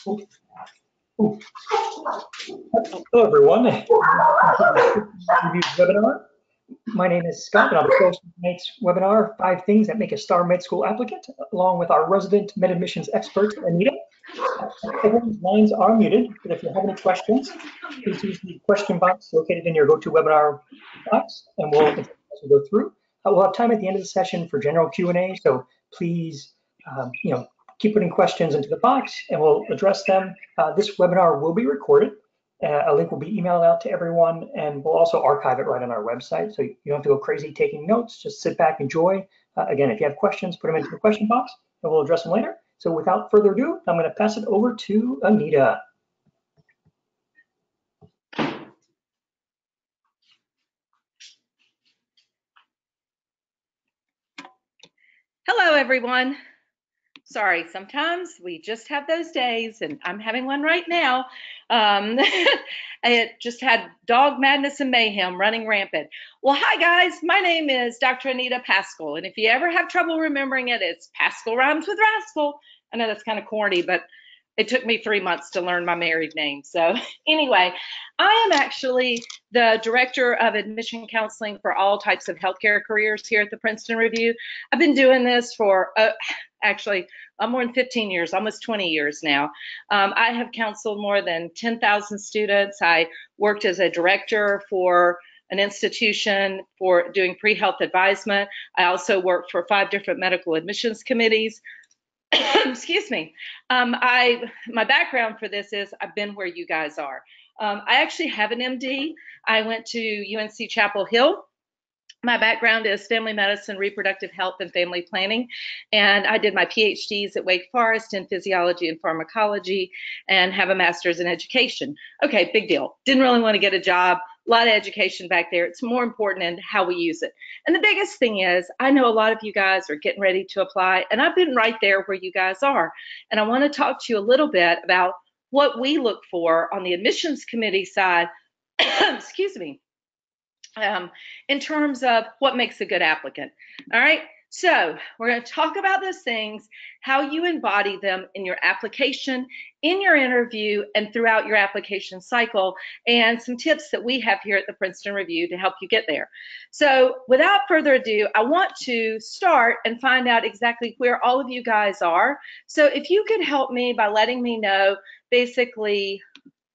Ooh, ooh. Hello, everyone. Review webinar. My name is Scott, and I'll be hosting tonight's webinar, 5 Things That Make a Star Med School Applicant, along with our resident med admissions expert, Anita. Everyone's lines are muted, but if you have any questions, please use the question box located in your GoToWebinar box, and we'll go through. We'll have time at the end of the session for general Q&A, so please, keep putting questions into the box, and we'll address them. This webinar will be recorded. A link will be emailed out to everyone, and we'll also archive it right on our website, so you don't have to go crazy taking notes. Just sit back, enjoy. Again, if you have questions, put them into the question box, and we'll address them later. So without further ado, I'm going to pass it over to Anita. Hello, everyone. Sorry, sometimes we just have those days, and I'm having one right now. I just had dog madness and mayhem running rampant. Well, hi, guys. My name is Dr. Anita Paschall, and if you ever have trouble remembering it, it's Paschall rhymes with rascal. I know that's kind of corny, but it took me 3 months to learn my married name. So anyway, I am actually the Director of Admission Counseling for all types of healthcare careers here at the Princeton Review. I've been doing this for actually more than 15 years, almost 20 years now. I have counseled more than 10,000 students. I worked as a director for an institution for doing pre-health advisement. I also worked for 5 different medical admissions committees. Excuse me. My background for this is I've been where you guys are. I actually have an MD. I went to UNC Chapel Hill. My background is family medicine, reproductive health, and family planning. And I did my PhDs at Wake Forest in physiology and pharmacology and have a master's in education. Okay, big deal. Didn't really want to get a job. A lot of education back there. It's more important in how we use it. And the biggest thing is, I know a lot of you guys are getting ready to apply, and I've been right there where you guys are. And I want to talk to you a little bit about what we look for on the admissions committee side, excuse me, in terms of what makes a good applicant. All right, so we're going to talk about those things, how you embody them in your application, in your interview, and throughout your application cycle, and some tips that we have here at the Princeton Review to help you get there. So without further ado, I want to start and find out exactly where all of you guys are. So if you could help me by letting me know, basically,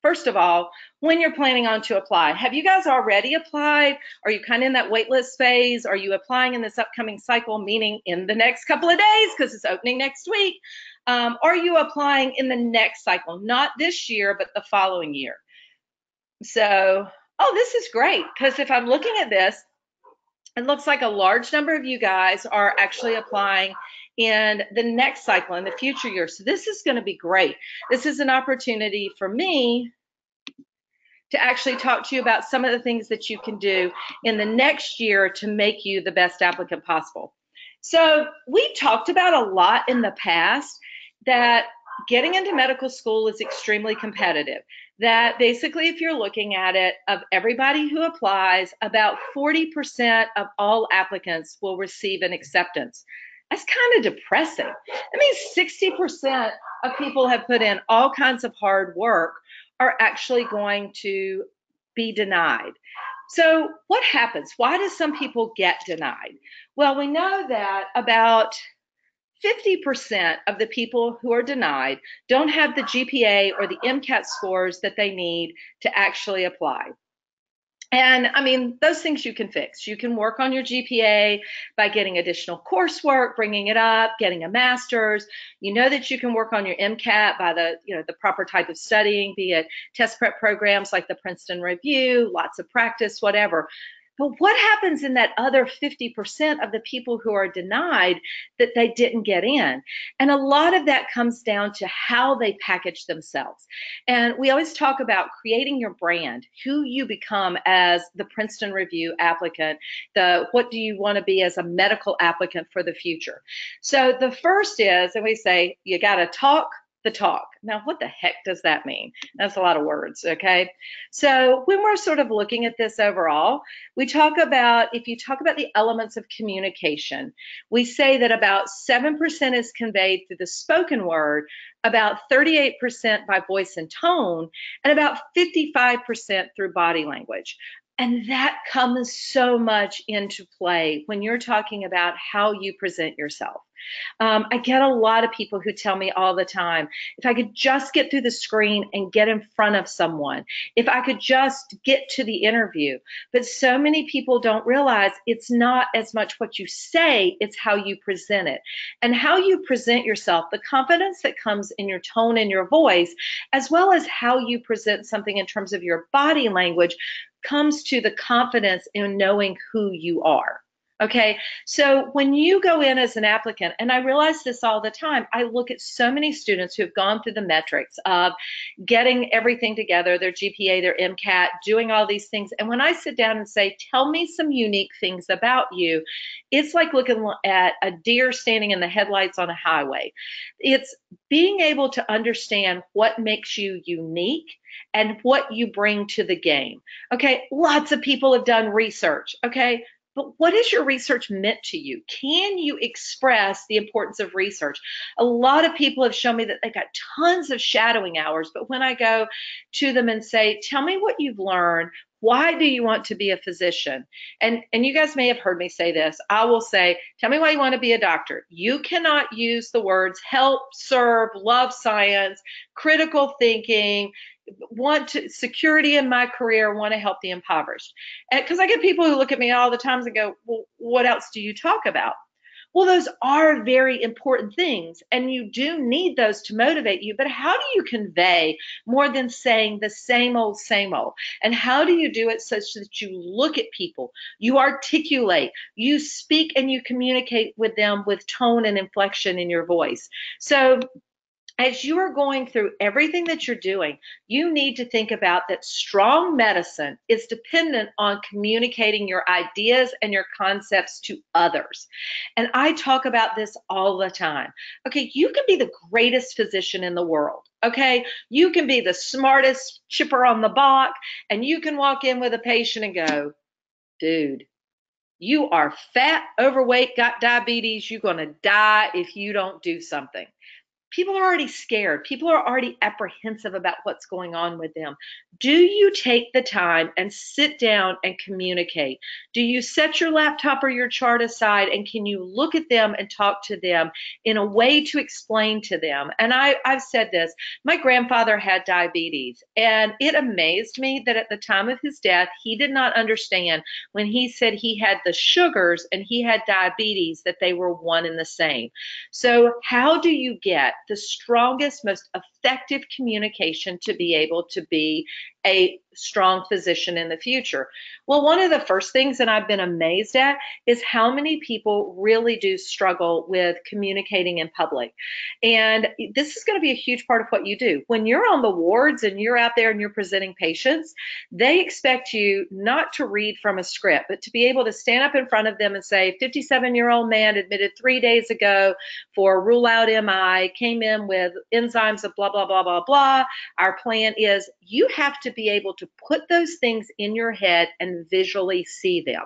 first of all, when you're planning on to apply. Have you guys already applied? Are you kind of in that waitlist phase? Are you applying in this upcoming cycle, meaning in the next couple of days because it's opening next week? Are you applying in the next cycle, not this year, but the following year? So, oh, this is great, because if I'm looking at this, it looks like a large number of you guys are actually applying in the next cycle, in the future year. So this is going to be great. This is an opportunity for me to actually talk to you about some of the things that you can do in the next year to make you the best applicant possible. So we've talked about a lot in the past that getting into medical school is extremely competitive. That basically, if you're looking at it, of everybody who applies, about 40% of all applicants will receive an acceptance. That's kind of depressing. That means 60% of people have put in all kinds of hard work are actually going to be denied. So what happens? Why do some people get denied? Well, we know that about 50% of the people who are denied don't have the GPA or the MCAT scores that they need to actually apply. And I mean, those things you can fix. You can work on your GPA by getting additional coursework, bringing it up, getting a master's. You know that you can work on your MCAT by the proper type of studying, be it test prep programs like the Princeton Review, lots of practice, whatever. But what happens in that other 50% of the people who are denied that they didn't get in? And a lot of that comes down to how they package themselves. And we always talk about creating your brand, who you become as the Princeton Review applicant, what do you want to be as a medical applicant for the future. So the first is, and we say, you got to talk the talk. Now, what the heck does that mean? That's a lot of words, okay? So when we're sort of looking at this overall, we talk about, if you talk about the elements of communication, we say that about 7% is conveyed through the spoken word, about 38% by voice and tone, and about 55% through body language. And that comes so much into play when you're talking about how you present yourself. I get a lot of people who tell me all the time, if I could just get through the screen and get in front of someone, if I could just get to the interview. But so many people don't realize it's not as much what you say, it's how you present it. And how you present yourself, the confidence that comes in your tone and your voice, as well as how you present something in terms of your body language, comes to the confidence in knowing who you are. Okay, so when you go in as an applicant, and I realize this all the time, I look at so many students who have gone through the metrics of getting everything together, their GPA, their MCAT, doing all these things. And when I sit down and say, tell me some unique things about you, it's like looking at a deer standing in the headlights on a highway. It's being able to understand what makes you unique and what you bring to the game. Okay, lots of people have done research. Okay, but what is your research meant to you? Can you express the importance of research? A lot of people have shown me that they've got tons of shadowing hours, but when I go to them and say, tell me what you've learned, why do you want to be a physician? And you guys may have heard me say this. I will say, tell me why you want to be a doctor. You cannot use the words help, serve, love science, critical thinking, want to security in my career, want to help the impoverished. Because I get people who look at me all the time and go, well, what else do you talk about? Well, those are very important things, and you do need those to motivate you. But how do you convey more than saying the same old, same old? And how do you do it such that you look at people, you articulate, you speak, and you communicate with them with tone and inflection in your voice? So as you are going through everything that you're doing, you need to think about that strong medicine is dependent on communicating your ideas and your concepts to others. And I talk about this all the time. Okay, you can be the greatest physician in the world. Okay, you can be the smartest chipper on the block, and you can walk in with a patient and go, dude, you are fat, overweight, got diabetes, you're going to die if you don't do something. People are already scared. People are already apprehensive about what's going on with them. Do you take the time and sit down and communicate? Do you set your laptop or your chart aside, and can you look at them and talk to them in a way to explain to them? And I've said this, my grandfather had diabetes, and it amazed me that at the time of his death, he did not understand when he said he had the sugars and he had diabetes, that they were one and the same. So how do you get the strongest, most effective communication to be able to be a strong physician in the future? Well, one of the first things that I've been amazed at is how many people really do struggle with communicating in public. And this is going to be a huge part of what you do. When you're on the wards and you're out there and you're presenting patients, they expect you not to read from a script, but to be able to stand up in front of them and say, 57-year-old man admitted 3 days ago for rule out MI, came in with enzymes of blah, blah, blah, blah, blah. Our plan is, you have to be able to put those things in your head and visually see them.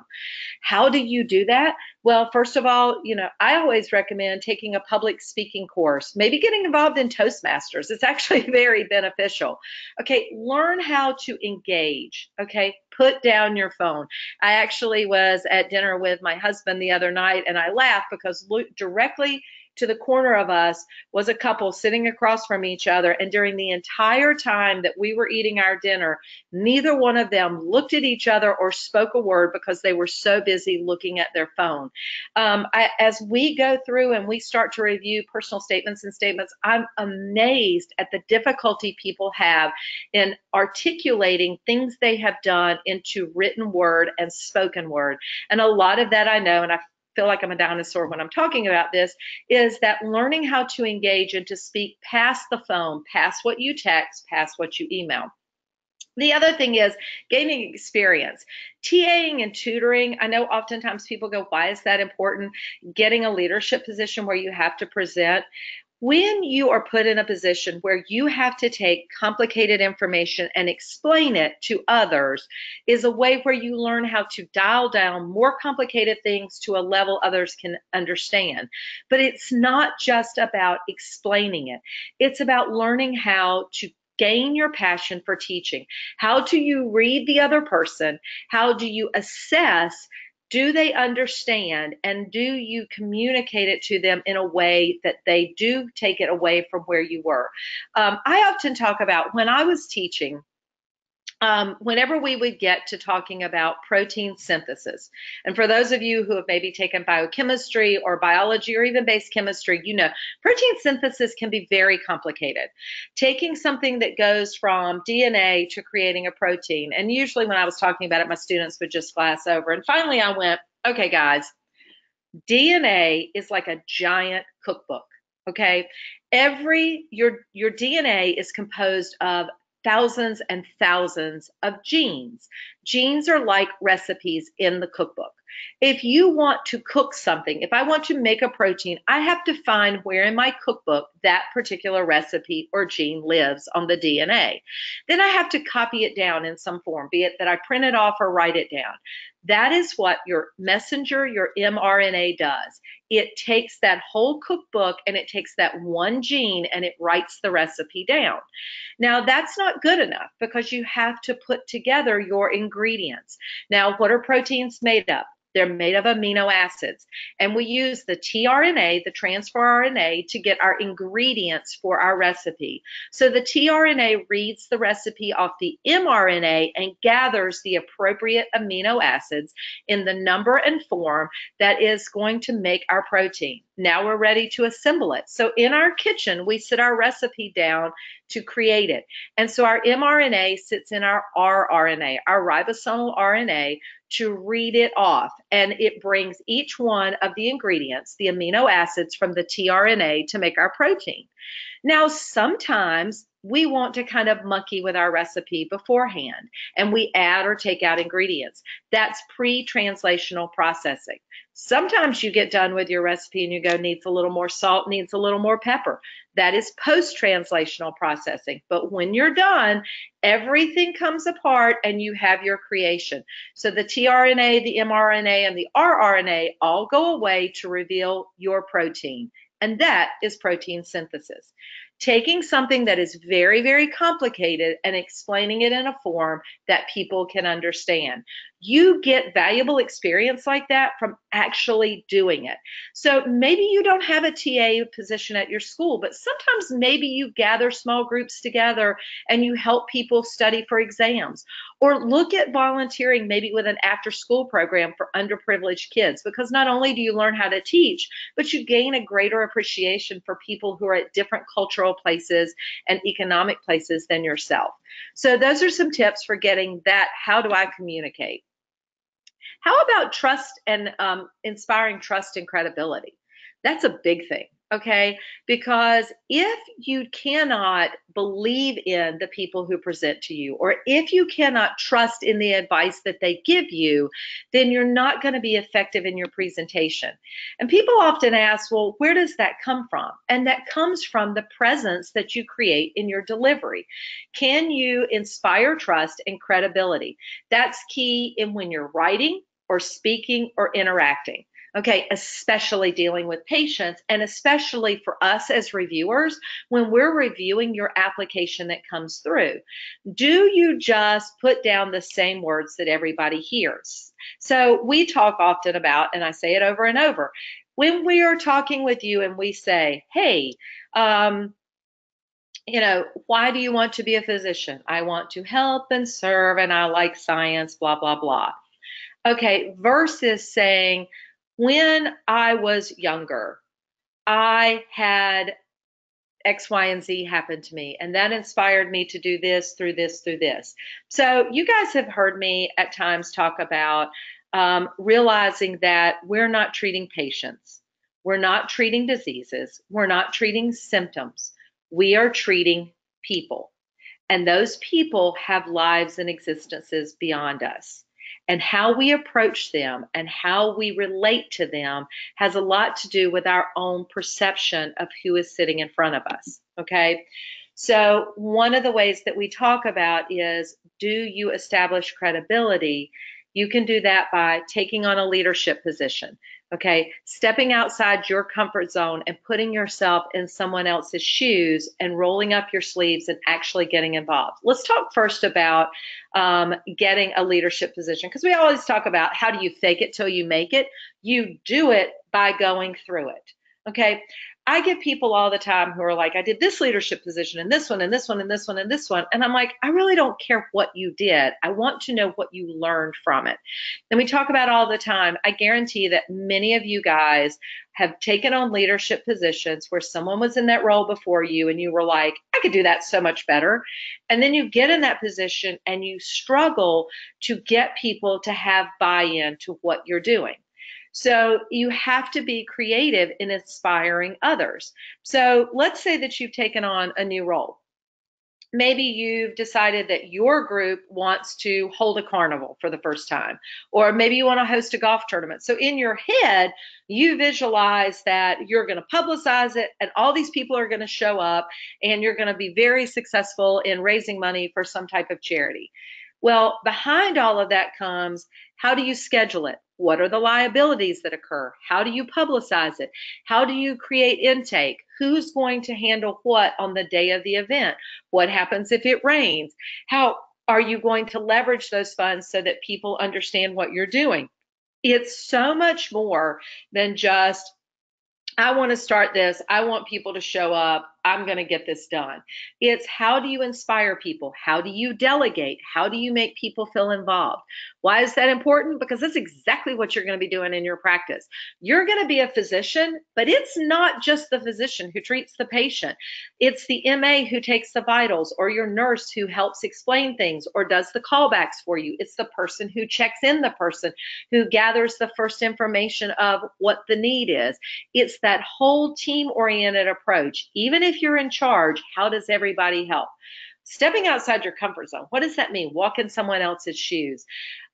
How do you do that? Well, first of all, I always recommend taking a public speaking course, maybe getting involved in Toastmasters. It's actually very beneficial. Okay, learn how to engage. Okay, put down your phone. I actually was at dinner with my husband the other night, and I laughed because directly to the corner of us was a couple sitting across from each other. And during the entire time that we were eating our dinner, neither one of them looked at each other or spoke a word because they were so busy looking at their phone. As we go through and we start to review personal statements and statements, I'm amazed at the difficulty people have in articulating things they have done into written word and spoken word. And a lot of that I know, and I feel like I'm a dinosaur when I'm talking about this, is that learning how to engage and to speak past the phone, past what you text, past what you email. The other thing is gaining experience. TAing and tutoring, I know oftentimes people go, why is that important? Getting a leadership position where you have to present. When you are put in a position where you have to take complicated information and explain it to others is a way where you learn how to dial down more complicated things to a level others can understand. But it's not just about explaining it. It's about learning how to gain your passion for teaching. How do you read the other person? How do you assess? Do they understand, and do you communicate it to them in a way that they do take it away from where you were? I often talk about when I was teaching, whenever we would get to talking about protein synthesis, and for those of you who have maybe taken biochemistry or biology or even base chemistry, you know, protein synthesis can be very complicated. Taking something that goes from DNA to creating a protein, and usually when I was talking about it, my students would just glass over. And finally I went, okay, guys, DNA is like a giant cookbook, okay? Your DNA is composed of thousands and thousands of genes. Genes are like recipes in the cookbook. If you want to cook something, if I want to make a protein, I have to find where in my cookbook that particular recipe or gene lives on the DNA. Then I have to copy it down in some form, be it that I print it off or write it down. That is what your messenger, your mRNA does. It takes that whole cookbook and it takes that one gene and it writes the recipe down. Now, that's not good enough because you have to put together your ingredients. Now, what are proteins made of? They're made of amino acids. And we use the tRNA, the transfer RNA, to get our ingredients for our recipe. So the tRNA reads the recipe off the mRNA and gathers the appropriate amino acids in the number and form that is going to make our protein. Now we're ready to assemble it. So in our kitchen, we sit our recipe down to create it. And so our mRNA sits in our rRNA, our ribosomal RNA, to read it off. And it brings each one of the ingredients, the amino acids from the tRNA to make our protein. Now, sometimes we want to kind of monkey with our recipe beforehand and we add or take out ingredients. That's pre-translational processing. Sometimes you get done with your recipe and you go, needs a little more salt, needs a little more pepper. That is post-translational processing. But when you're done, everything comes apart and you have your creation. So the tRNA, the mRNA, and the rRNA all go away to reveal your protein. And that is protein synthesis. Taking something that is very, very complicated and explaining it in a form that people can understand. You get valuable experience like that from actually doing it. So maybe you don't have a TA position at your school, but sometimes maybe you gather small groups together and you help people study for exams. Or look at volunteering maybe with an after-school program for underprivileged kids, because not only do you learn how to teach, but you gain a greater appreciation for people who are at different cultural places and economic places than yourself. So those are some tips for getting that, how do I communicate? How about trust and inspiring trust and credibility? That's a big thing, okay? Because if you cannot believe in the people who present to you, or if you cannot trust in the advice that they give you, then you're not going to be effective in your presentation. And people often ask, well, where does that come from? And that comes from the presence that you create in your delivery. Can you inspire trust and credibility? That's key in when you're writing or speaking or interacting. Okay, especially dealing with patients, and especially for us as reviewers, when we're reviewing your application that comes through. Do you just put down the same words that everybody hears? So we talk often about, and I say it over and over, when we are talking with you and we say, hey, you know, why do you want to be a physician? I want to help and serve, and I like science, blah, blah, blah. Okay, versus saying, when I was younger, I had X, Y, and Z happen to me, and that inspired me to do this, through this, through this. So you guys have heard me at times talk about realizing that we're not treating patients. We're not treating diseases. We're not treating symptoms. We are treating people. And those people have lives and existences beyond us. And how we approach them and how we relate to them has a lot to do with our own perception of who is sitting in front of us. Okay. So one of the ways that we talk about is, do you establish credibility? You can do that by taking on a leadership position. Okay, stepping outside your comfort zone and putting yourself in someone else's shoes and rolling up your sleeves and actually getting involved. Let's talk first about getting a leadership position, because we always talk about, how do you fake it till you make it? You do it by going through it. Okay, I get people all the time who are like, I did this leadership position and this one and this one and this one and this one. And I'm like, I really don't care what you did. I want to know what you learned from it. And we talk about all the time. I guarantee that many of you guys have taken on leadership positions where someone was in that role before you and you were like, I could do that so much better. And then you get in that position and you struggle to get people to have buy-in to what you're doing. So you have to be creative in inspiring others. So let's say that you've taken on a new role. Maybe you've decided that your group wants to hold a carnival for the first time, or maybe you want to host a golf tournament. So in your head, you visualize that you're going to publicize it and all these people are going to show up and you're going to be very successful in raising money for some type of charity. Well, behind all of that comes, how do you schedule it? What are the liabilities that occur? How do you publicize it? How do you create intake? Who's going to handle what on the day of the event? What happens if it rains? How are you going to leverage those funds so that people understand what you're doing? It's so much more than just, I want to start this. I want people to show up. I'm going to get this done. It's, how do you inspire people? How do you delegate? How do you make people feel involved? Why is that important? Because that's exactly what you're going to be doing in your practice. You're going to be a physician, but it's not just the physician who treats the patient. It's the MA who takes the vitals, or your nurse who helps explain things or does the callbacks for you. It's the person who checks in the person, who gathers the first information of what the need is. It's that whole team-oriented approach. Even if you're in charge, how does everybody help? Stepping outside your comfort zone. What does that mean? Walk in someone else's shoes.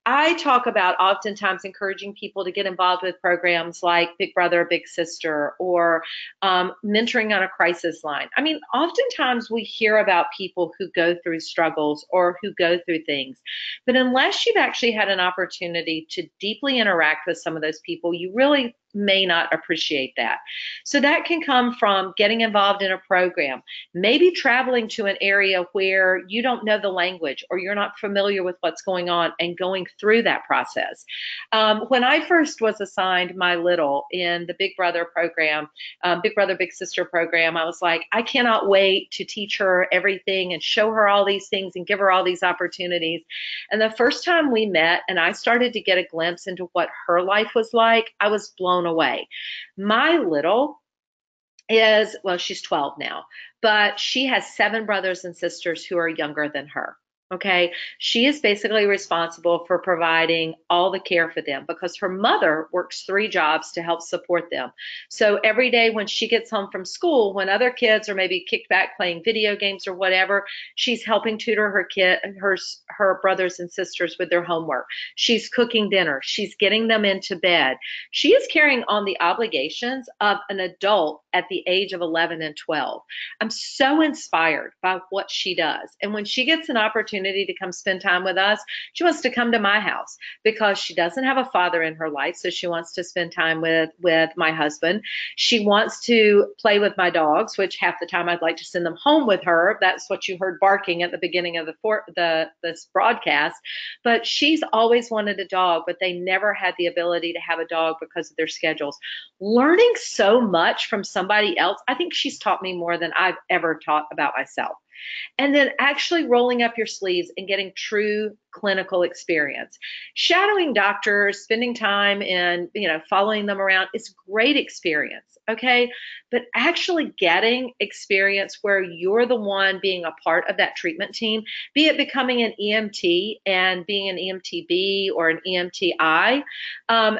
I talk about oftentimes encouraging people to get involved with programs like Big Brother, Big Sister, or mentoring on a crisis line. I mean, oftentimes we hear about people who go through struggles or who go through things, but unless you've actually had an opportunity to deeply interact with some of those people, you really may not appreciate that. So that can come from getting involved in a program, maybe traveling to an area where you don't know the language or you're not familiar with what's going on, and going through that process. When I first was assigned my little in the Big Brother program, Big Brother, Big Sister program, I was like, I cannot wait to teach her everything and show her all these things and give her all these opportunities. And the first time we met and I started to get a glimpse into what her life was like, I was blown away. My little is, well, she's 12 now, but she has 7 brothers and sisters who are younger than her. Okay, she is basically responsible for providing all the care for them because her mother works 3 jobs to help support them. So every day when she gets home from school, when other kids are maybe kicked back playing video games or whatever, she's helping tutor her brothers and sisters with their homework. She's cooking dinner. She's getting them into bed. She is carrying on the obligations of an adult at the age of 11 and 12. I'm so inspired by what she does. And when she gets an opportunity to come spend time with us, she wants to come to my house because she doesn't have a father in her life. So she wants to spend time with my husband. She wants to play with my dogs, which half the time I'd like to send them home with her. That's what you heard barking at the beginning of this broadcast. But she's always wanted a dog, but they never had the ability to have a dog because of their schedules. Learning so much from somebody else, I think she's taught me more than I've ever taught about myself. And then actually rolling up your sleeves and getting true clinical experience. Shadowing doctors, spending time in, following them around is great experience. okay? But actually getting experience where you're the one being a part of that treatment team, be it becoming an EMT and being an EMTB or an EMTI,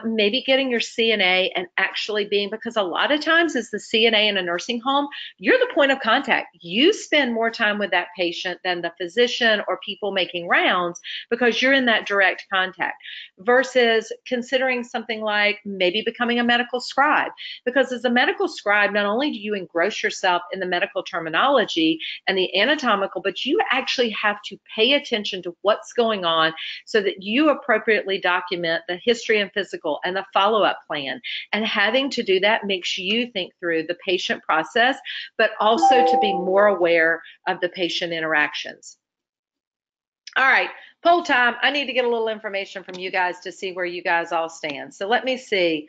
maybe getting your CNA and actually being, because a lot of times as the CNA in a nursing home, you're the point of contact. You spend more time with that patient than the physician or people making rounds because you're in that direct contact, versus considering something like maybe becoming a medical scribe. Because as a medical scribe, not only do you engross yourself in the medical terminology and the anatomical, but you actually have to pay attention to what's going on so that you appropriately document the history and physical and the follow-up plan. And having to do that makes you think through the patient process, but also to be more aware of the patient interactions. All right, poll time. I need to get a little information from you guys to see where you guys all stand. So let me see.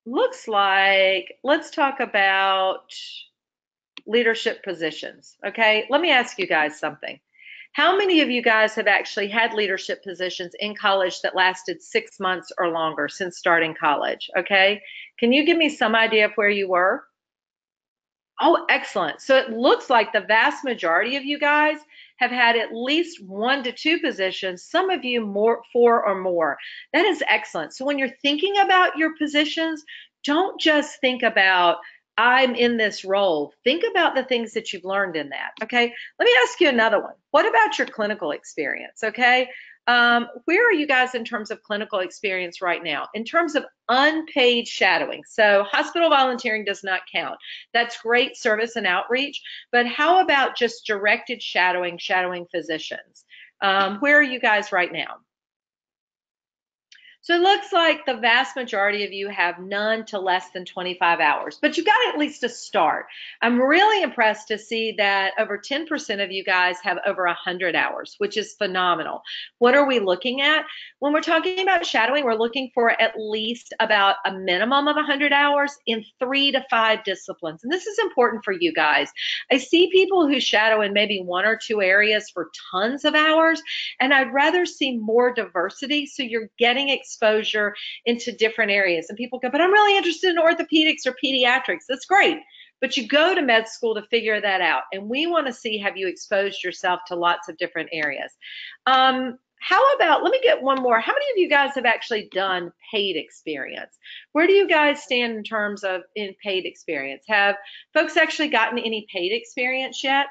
Looks like, let's talk about leadership positions. Okay, let me ask you guys something. How many of you guys have actually had leadership positions in college that lasted 6 months or longer since starting college? Okay, can you give me some idea of where you were? Oh, excellent. So it looks like the vast majority of you guys have had at least 1 to 2 positions, some of you 4 or more. That is excellent. So when you're thinking about your positions, don't just think about, I'm in this role. Think about the things that you've learned in that, okay? Let me ask you another one. What about your clinical experience, okay? Where are you guys in terms of clinical experience right now? In terms of unpaid shadowing, so hospital volunteering does not count. That's great service and outreach, but how about just directed shadowing, shadowing physicians? Where are you guys right now? So it looks like the vast majority of you have none to less than 25 hours, but you got at least a start. I'm really impressed to see that over 10% of you guys have over 100 hours, which is phenomenal. What are we looking at? When we're talking about shadowing, we're looking for at least about a minimum of 100 hours in 3 to 5 disciplines. And this is important for you guys. I see people who shadow in maybe 1 or 2 areas for tons of hours, and I'd rather see more diversity so you're getting exposure into different areas. And people go, but I'm really interested in orthopedics or pediatrics. That's great. But you go to med school to figure that out. And we want to see, have you exposed yourself to lots of different areas? How about, let me get one more. How many of you guys have actually done paid experience? Where do you guys stand in terms of in paid experience? Have folks actually gotten any paid experience yet?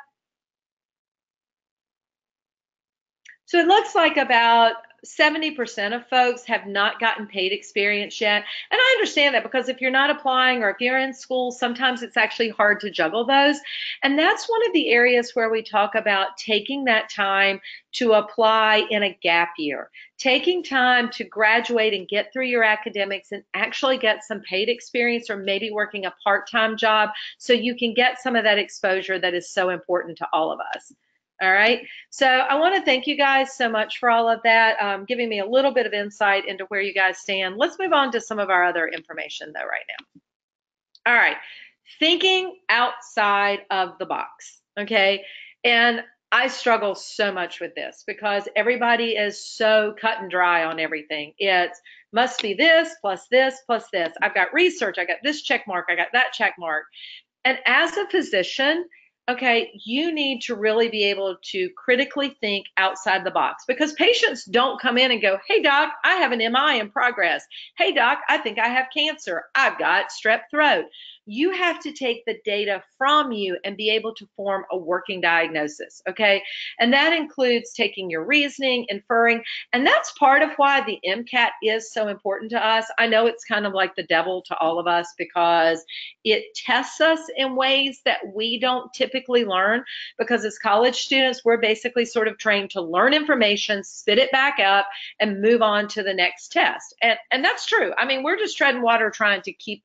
So it looks like about 70% of folks have not gotten paid experience yet. And I understand that, because if you're not applying or if you're in school, sometimes it's actually hard to juggle those. And that's one of the areas where we talk about taking that time to apply in a gap year, taking time to graduate and get through your academics and actually get some paid experience, or maybe working a part-time job so you can get some of that exposure that is so important to all of us. All right, so I want to thank you guys so much for all of that, giving me a little bit of insight into where you guys stand. Let's move on to some of our other information though right now. All right, thinking outside of the box, okay? And I struggle so much with this because everybody is so cut and dry on everything. It must be this plus this plus this. I've got research, I got this check mark, I got that check mark. And as a physician, okay, you need to really be able to critically think outside the box, because patients don't come in and go, hey doc, I have an MI in progress. Hey doc, I think I have cancer. I've got strep throat. You have to take the data from you and be able to form a working diagnosis, okay? And that includes taking your reasoning, inferring, and that's part of why the MCAT is so important to us. I know it's kind of like the devil to all of us because it tests us in ways that we don't typically learn, because as college students, we're basically sort of trained to learn information, spit it back up, and move on to the next test. And that's true. I mean, we're just treading water trying to keep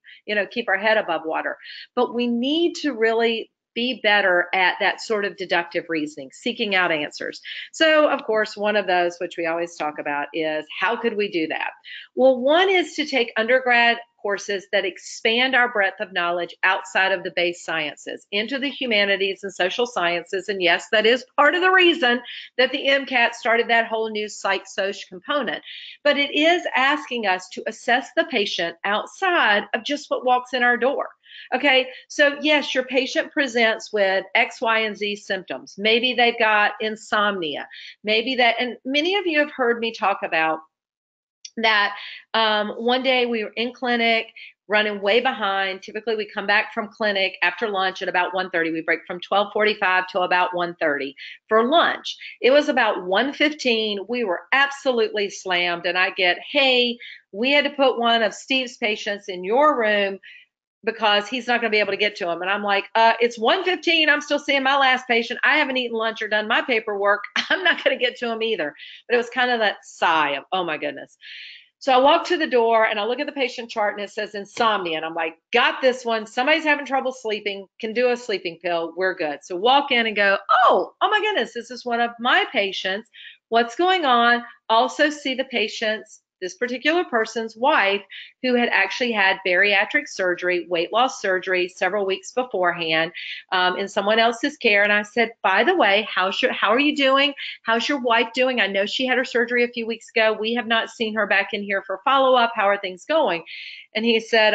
our head above water. But we need to really be better at that sort of deductive reasoning, seeking out answers. So, of course, one of those, which we always talk about, is how could we do that? Well, one is to take undergrad courses that expand our breadth of knowledge outside of the base sciences into the humanities and social sciences. And yes, that is part of the reason that the MCAT started that whole new psych-soc component. But it is asking us to assess the patient outside of just what walks in our door. Okay, so yes, your patient presents with X, Y, and Z symptoms. Maybe they've got insomnia. Maybe that, and many of you have heard me talk about that. One day we were in clinic, running way behind. Typically we come back from clinic after lunch at about 1:30. We break from 12:45 till about 1:30 for lunch. It was about 1:15. We were absolutely slammed, and I get, hey, we had to put one of Steve's patients in your room because he's not going to be able to get to him. And I'm like, it's 1:15. I'm still seeing my last patient. I haven't eaten lunch or done my paperwork. I'm not going to get to him either. But it was kind of that sigh of, oh my goodness. So I walk to the door and I look at the patient chart and it says insomnia. And I'm like, got this one. Somebody's having trouble sleeping, can do a sleeping pill. We're good. So walk in and go, oh my goodness, this is one of my patients. What's going on? Also see the patient's, this particular person's wife, who had actually had bariatric surgery, weight loss surgery several weeks beforehand, in someone else's care. And I said, by the way, how are you doing? How's your wife doing? I know she had her surgery a few weeks ago. We have not seen her back in here for follow-up. How are things going? And he said,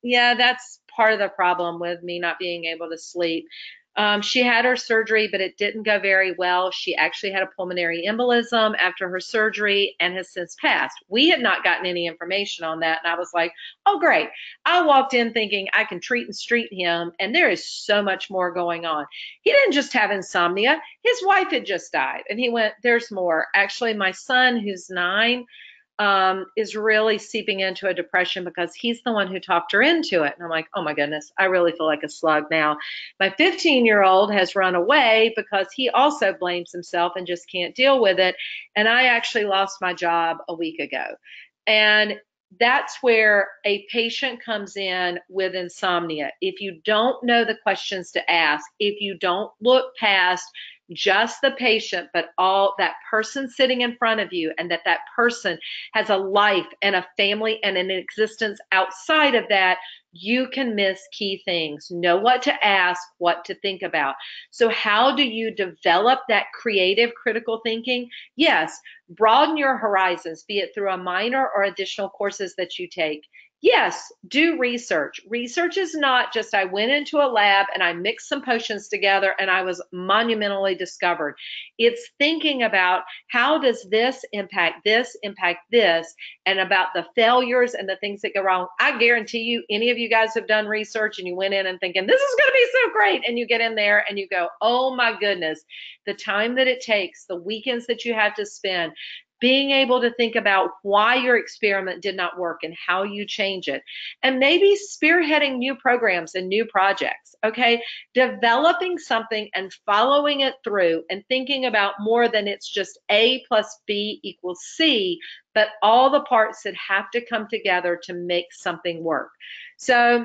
yeah, that's part of the problem with me not being able to sleep. She had her surgery, but it didn't go very well. She actually had a pulmonary embolism after her surgery and has since passed. We had not gotten any information on that. And I was like, oh, great. I walked in thinking I can treat and street him, and there is so much more going on. He didn't just have insomnia. His wife had just died. And he went, there's more. Actually, my son, who's 9, is really seeping into a depression because he's the one who talked her into it. And I'm like, oh my goodness, I really feel like a slug now. My 15-year-old has run away because he also blames himself and just can't deal with it. And I actually lost my job a week ago. And that's where a patient comes in with insomnia. If you don't know the questions to ask, if you don't look past just the patient, but all that person sitting in front of you, and that person has a life and a family and an existence outside of that, you can miss key things. Know what to ask, what to think about. So how do you develop that creative critical thinking? Yes, broaden your horizons, be it through a minor or additional courses that you take. Yes, do research. Research is not just I went into a lab and I mixed some potions together and I was monumentally discovered. It's thinking about how does this, impact this, and about the failures and the things that go wrong. I guarantee you, any of you guys have done research and you went in and thinking, this is going to be so great. And you get in there and you go, oh my goodness, the time that it takes, the weekends that you have to spend, being able to think about why your experiment did not work and how you change it, and maybe spearheading new programs and new projects, okay? Developing something and following it through and thinking about more than it's just A plus B equals C, but all the parts that have to come together to make something work. So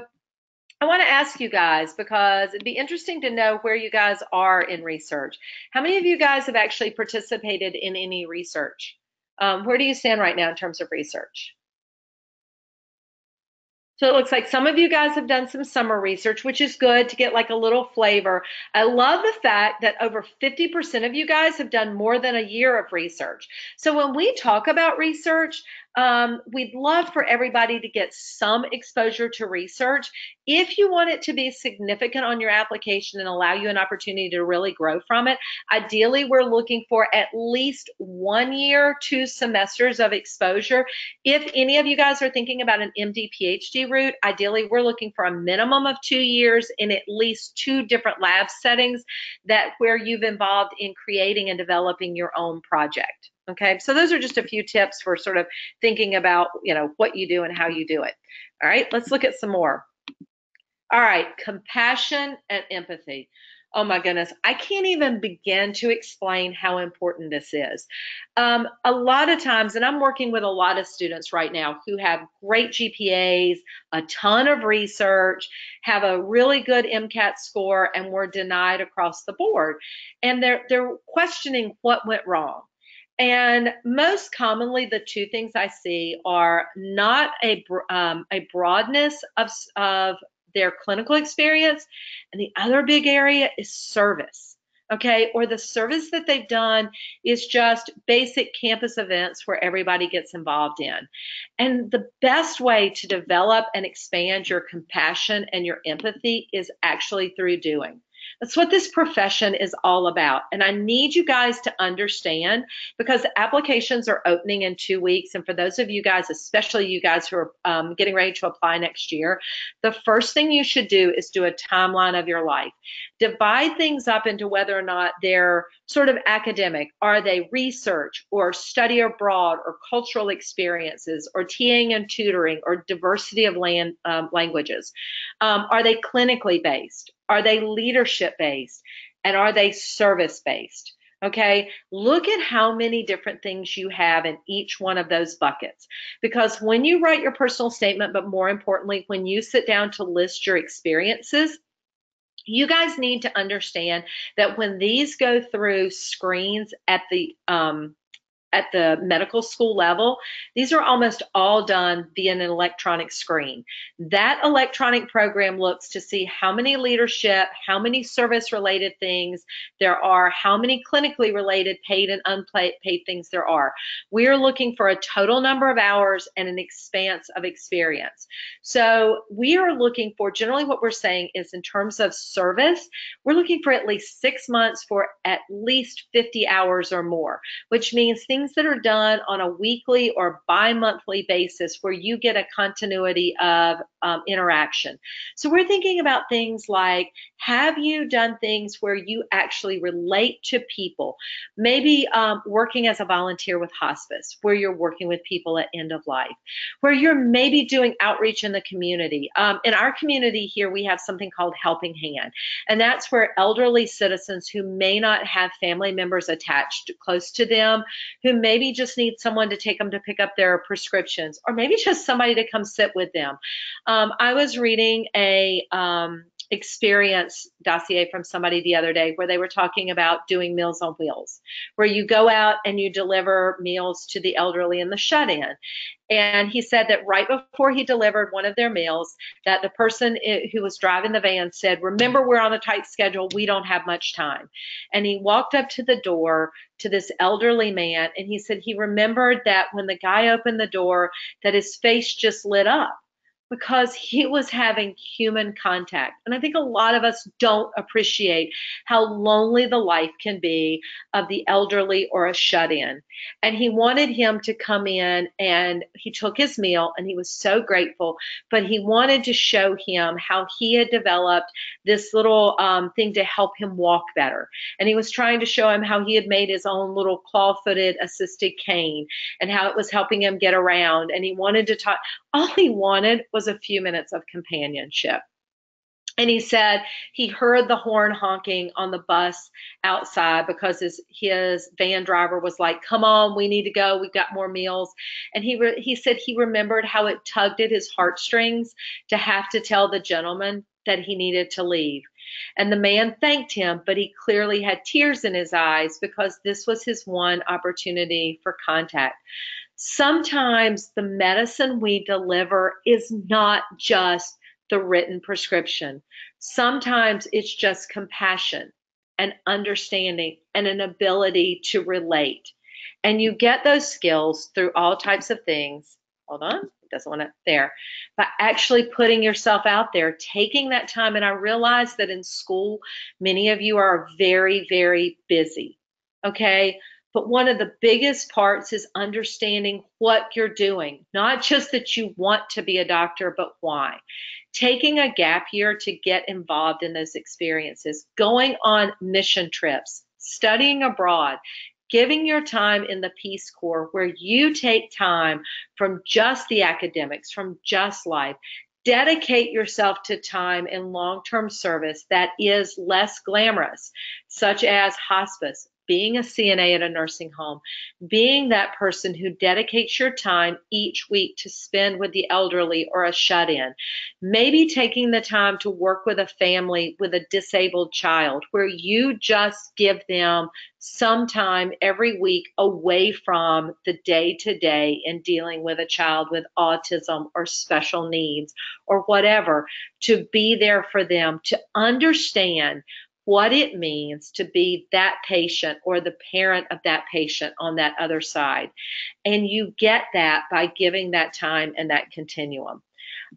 I want to ask you guys, because it'd be interesting to know where you guys are in research. How many of you guys have actually participated in any research? Where do you stand right now in terms of research? So it looks like some of you guys have done some summer research, which is good to get like a little flavor. I love the fact that over 50% of you guys have done more than a year of research. So when we talk about research, we'd love for everybody to get some exposure to research. If you want it to be significant on your application and allow you an opportunity to really grow from it, ideally we're looking for at least 1 year, 2 semesters of exposure. If any of you guys are thinking about an MD, PhD route, ideally we're looking for a minimum of 2 years in at least 2 different lab settings that where you've involved in creating and developing your own project. Okay, so those are just a few tips for sort of thinking about, you know, what you do and how you do it. All right, let's look at some more. All right, compassion and empathy. Oh my goodness, I can't even begin to explain how important this is. A lot of times, and I'm working with a lot of students right now who have great GPAs, a ton of research, have a really good MCAT score, and were denied across the board. And they're questioning what went wrong. And most commonly, the two things I see are not a broadness of their clinical experience, and the other big area is service. Okay, or the service that they've done is just basic campus events where everybody gets involved in. And the best way to develop and expand your compassion and your empathy is actually through doing. That's what this profession is all about. And I need you guys to understand, because applications are opening in 2 weeks. And for those of you guys, especially you guys who are getting ready to apply next year, the first thing you should do is do a timeline of your life. Divide things up into whether or not they're sort of academic. Are they research or study abroad or cultural experiences or TAing and tutoring or diversity of languages? Are they clinically based? Are they leadership based? And are they service based? Okay, look at how many different things you have in each one of those buckets. Because when you write your personal statement, but more importantly, when you sit down to list your experiences, you guys need to understand that when these go through screens at the medical school level, these are almost all done via an electronic screen. That electronic program looks to see how many leadership, how many service-related things there are, how many clinically related paid and unpaid things there are. We are looking for a total number of hours and an expanse of experience. So we are looking for, generally what we're saying is in terms of service, we're looking for at least 6 months for at least 50 hours or more, which means things that are done on a weekly or bi-monthly basis where you get a continuity of interaction. So we're thinking about things like, have you done things where you actually relate to people? Maybe working as a volunteer with hospice, where you're working with people at end of life, where you're maybe doing outreach in the community. In our community here, we have something called Helping Hand, and that's where elderly citizens who may not have family members attached close to them, who maybe just need someone to take them to pick up their prescriptions, or maybe just somebody to come sit with them. I was reading a experience dossier from somebody the other day where they were talking about doing Meals on Wheels, where you go out and you deliver meals to the elderly and the shut-in. And he said that right before he delivered one of their meals, that the person who was driving the van said, "Remember, we're on a tight schedule. We don't have much time." And he walked up to the door to this elderly man, and he said he remembered that when the guy opened the door, that his face just lit up, because he was having human contact. And I think a lot of us don't appreciate how lonely the life can be of the elderly or a shut-in. And he wanted him to come in, and he took his meal, and he was so grateful, but he wanted to show him how he had developed this little thing to help him walk better. And he was trying to show him how he had made his own little claw-footed assisted cane and how it was helping him get around. And he wanted to talk. All he wanted was a few minutes of companionship. And he said he heard the horn honking on the bus outside because his van driver was like, "Come on, we need to go. We've got more meals." And he said he remembered how it tugged at his heartstrings to have to tell the gentleman that he needed to leave. And the man thanked him, but he clearly had tears in his eyes because this was his one opportunity for contact. Sometimes the medicine we deliver is not just the written prescription. Sometimes it's just compassion and understanding and an ability to relate. And you get those skills through all types of things. Hold on, it doesn't want to, there. By actually putting yourself out there, taking that time. And I realize that in school, many of you are very, very busy. Okay. But one of the biggest parts is understanding what you're doing, not just that you want to be a doctor, but why. Taking a gap year to get involved in those experiences, going on mission trips, studying abroad, giving your time in the Peace Corps where you take time from just the academics, from just life. Dedicate yourself to time in long-term service that is less glamorous, such as hospice, being a CNA at a nursing home, being that person who dedicates your time each week to spend with the elderly or a shut-in, maybe taking the time to work with a family with a disabled child where you just give them some time every week away from the day-to-day in dealing with a child with autism or special needs or whatever, to be there for them, to understand what it means to be that patient or the parent of that patient on that other side. And you get that by giving that time and that continuum.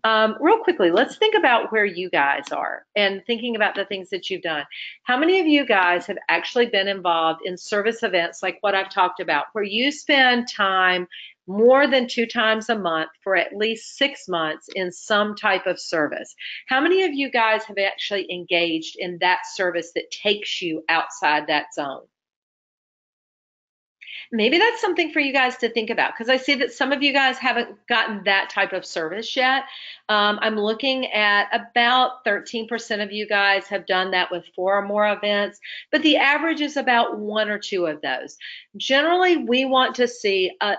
Real quickly, let's think about where you guys are and thinking about the things that you've done. How many of you guys have actually been involved in service events like what I've talked about, where you spend time more than 2 times a month for at least 6 months in some type of service? How many of you guys have actually engaged in that service that takes you outside that zone? Maybe that's something for you guys to think about, because I see that some of you guys haven't gotten that type of service yet. I'm looking at about 13% of you guys have done that with 4 or more events, but the average is about 1 or 2 of those. Generally, we want to see a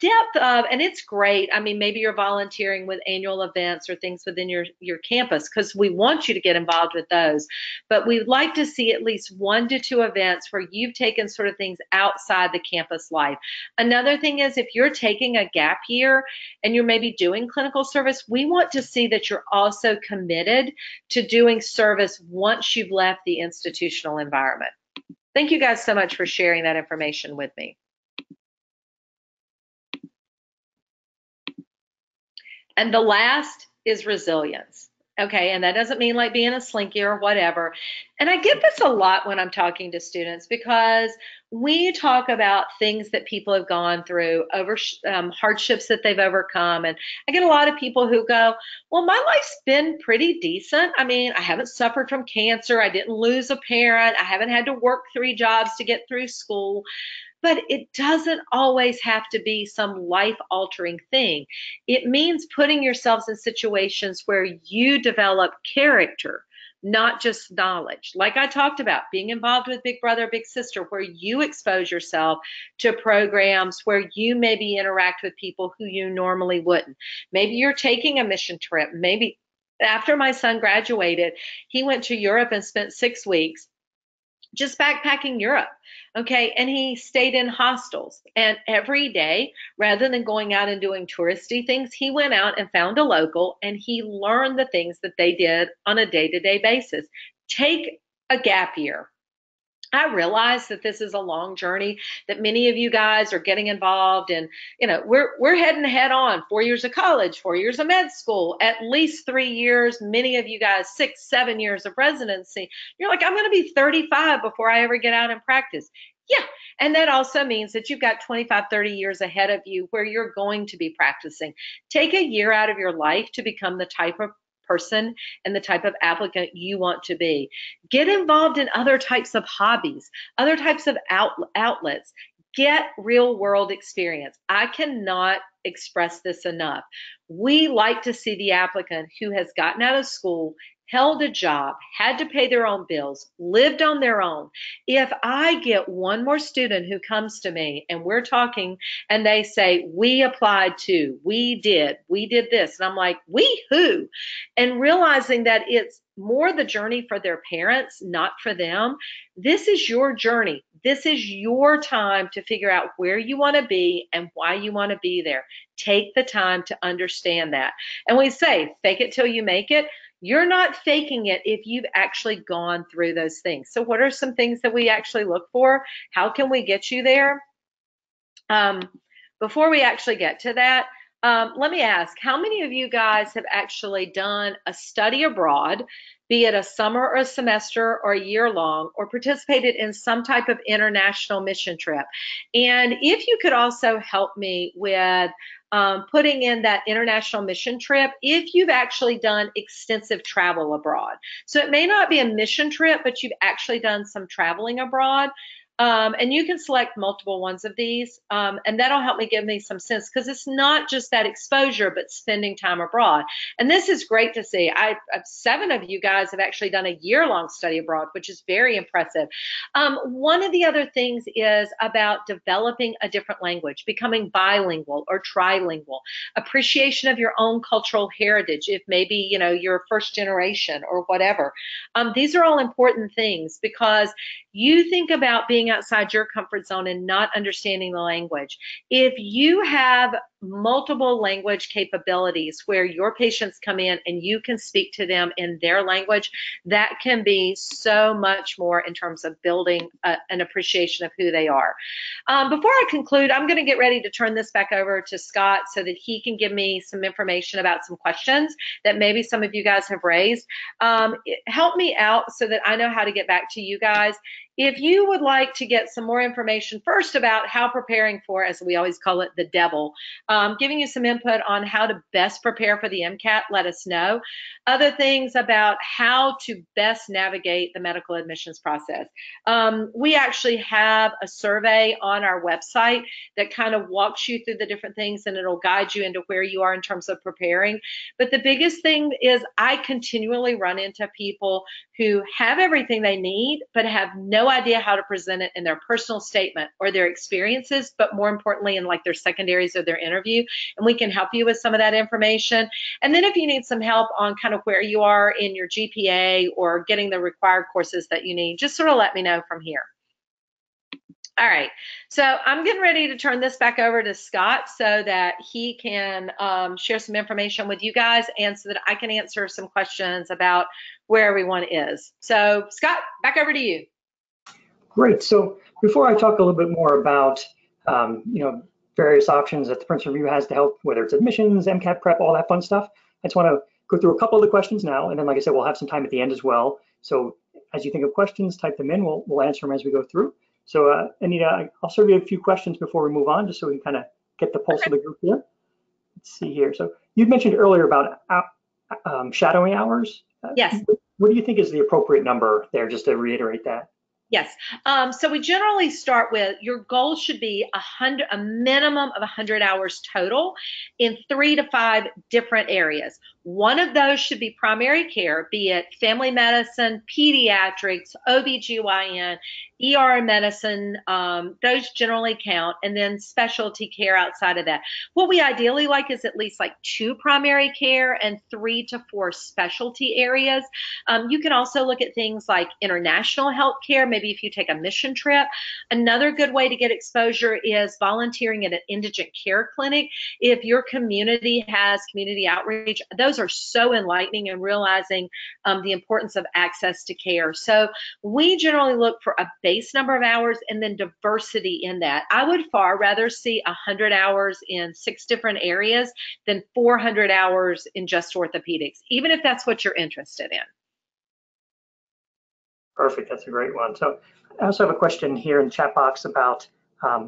depth of, and it's great. I mean, maybe you're volunteering with annual events or things within your campus, because we want you to get involved with those. But we'd like to see at least 1 to 2 events where you've taken sort of things outside the campus life. Another thing is, if you're taking a gap year and you're maybe doing clinical service, we want to see that you're also committed to doing service once you've left the institutional environment. Thank you guys so much for sharing that information with me. And the last is resilience. Okay, and that doesn't mean like being a slinky or whatever. And I get this a lot when I'm talking to students, because we talk about things that people have gone through, over hardships that they've overcome. And I get a lot of people who go, well, my life's been pretty decent. I mean, I haven't suffered from cancer. I didn't lose a parent. I haven't had to work 3 jobs to get through school. But it doesn't always have to be some life-altering thing. It means putting yourselves in situations where you develop character, not just knowledge. Like I talked about, being involved with Big Brother, Big Sister, where you expose yourself to programs where you maybe interact with people who you normally wouldn't. Maybe you're taking a mission trip. Maybe after my son graduated, he went to Europe and spent 6 weeks just backpacking Europe. Okay, and he stayed in hostels, and every day, rather than going out and doing touristy things, he went out and found a local, and he learned the things that they did on a day-to-day basis. Take a gap year. I realize that this is a long journey, that many of you guys are getting involved in. You know, we're heading head on 4 years of college, 4 years of med school, at least 3 years, many of you guys 6, 7 years of residency. You're like, I'm going to be 35 before I ever get out and practice. Yeah, and that also means that you've got 25, 30 years ahead of you where you're going to be practicing. Take a year out of your life to become the type of person and the type of applicant you want to be. Get involved in other types of hobbies, other types of outlets. Get real world experience. I cannot express this enough. We like to see the applicant who has gotten out of school, held a job, had to pay their own bills, lived on their own. If I get one more student who comes to me and we're talking and they say, we applied to, we did this. And I'm like, we who? And realizing that it's more the journey for their parents, not for them. This is your journey. This is your time to figure out where you want to be and why you want to be there. Take the time to understand that. And we say, fake it till you make it. You're not faking it if you've actually gone through those things. So what are some things that we actually look for? How can we get you there? Before we actually get to that, let me ask, how many of you guys have actually done a study abroad, be it a summer or a semester or a year long, or participated in some type of international mission trip? And if you could also help me with putting in that international mission trip, if you've actually done extensive travel abroad. So it may not be a mission trip, but you've actually done some traveling abroad. And you can select multiple ones of these, and that'll help me give me some sense, because it's not just that exposure, but spending time abroad. And this is great to see. 7 of you guys have actually done a year-long study abroad, which is very impressive. One of the other things is about developing a different language, becoming bilingual or trilingual, appreciation of your own cultural heritage, if maybe, you know, you're first generation or whatever. These are all important things, because you think about being outside your comfort zone and not understanding the language. If you have multiple language capabilities where your patients come in and you can speak to them in their language, that can be so much more in terms of building an appreciation of who they are. Before I conclude, I'm going to get ready to turn this back over to Scott so that he can give me some information about some questions that maybe some of you guys have raised. Help me out so that I know how to get back to you guys. If you would like to get some more information first about how preparing for, as we always call it, the devil, giving you some input on how to best prepare for the MCAT, let us know. Other things about how to best navigate the medical admissions process. We actually have a survey on our website that kind of walks you through the different things, and it'll guide you into where you are in terms of preparing. But the biggest thing is I continually run into people who have everything they need, but have no idea how to present it in their personal statement or their experiences, but more importantly, in like their secondaries or their interview. And we can help you with some of that information. And then if you need some help on kind of where you are in your GPA or getting the required courses that you need, just sort of let me know from here. All right, so I'm getting ready to turn this back over to Scott so that he can share some information with you guys, and so that I can answer some questions about where everyone is. So Scott, back over to you. Great. So before I talk a little bit more about various options that the Prince Review has to help, whether it's admissions, MCAT prep, all that fun stuff, I just want to go through a couple of the questions now, and then, like I said, we'll have some time at the end as well. So as you think of questions, type them in. We'll answer them as we go through. So Anita, I'll serve you a few questions before we move on, just so we can kind of get the pulse of the group here. Let's see here. So you mentioned earlier about shadowing hours. Yes. What do you think is the appropriate number there, just to reiterate that? Yes. So we generally start with, your goal should be a minimum of 100 hours total in 3 to 5 different areas. One of those should be primary care, be it family medicine, pediatrics, OBGYN, ER medicine, those generally count, and then specialty care outside of that. What we ideally like is at least like 2 primary care and 3 to 4 specialty areas. You can also look at things like international health care, maybe if you take a mission trip. Another good way to get exposure is volunteering at an indigent care clinic. If your community has community outreach, those are so enlightening and realizing the importance of access to care. So we generally look for a base number of hours and then diversity in that. I would far rather see 100 hours in 6 different areas than 400 hours in just orthopedics, even if that's what you're interested in. Perfect, that's a great one. So I also have a question here in the chat box about